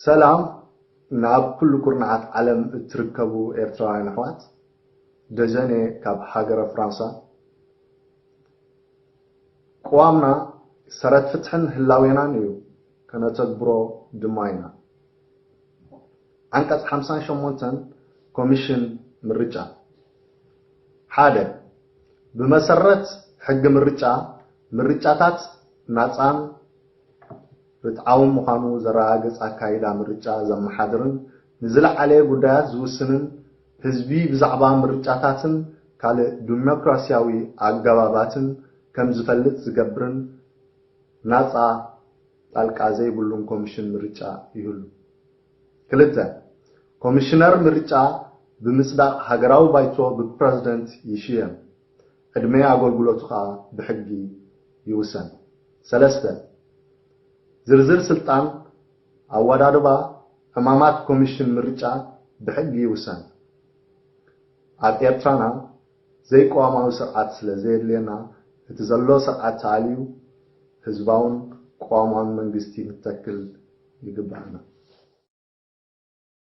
سلام ناب كل كرنعات عالم تركبوا إرتراويين أحوات دجن كاب حجر فرنسا قوامنا سرت فتحن هلاوينا نيو كنتبرو دماينا ዓንቀጽ 58 ኮምሽን ምርጫ ሓደ በመሰረት ሕግ ምርጫታት ናጻን ርትዓውን ምዃኑ ዘረጋግጽ አካይዳ ምርጫ ዘመሓድርን ንዝለዓለ ጉዳያት ዝውስንን ህዝቢ ብዛዕባ ምርጫታትን ካልእ ዲሞክራሲያዊ አገባባትን ከም ዝፈልጥ ዝገብርን ናጻ ጣልቃ ዘይብሉን ኮምሽን ምርጫ ይህሉ ክልተ ኮሚሽነር ምርጫ ብምጽዳቅ ሃገራዊ ባይቶ ብፕሬዝዳንት ይሽየም ዕድሜ አገልግሎቱ ብሕጊ ይውሰን ሰለስተ ዝርዝር ስልጣን አወዳድባ ሕማማት ኮሚሽን ምርጫ ብሕጊ ይውሰን ኣብ ኤርትራና ዘይቋማዊ ስርዓት ስለዘየድልየና እቲ ዘሎ ስርዓት ተዓልዩ ህዝባውን ቋማውን መንግስቲ ንተክል ይግባአና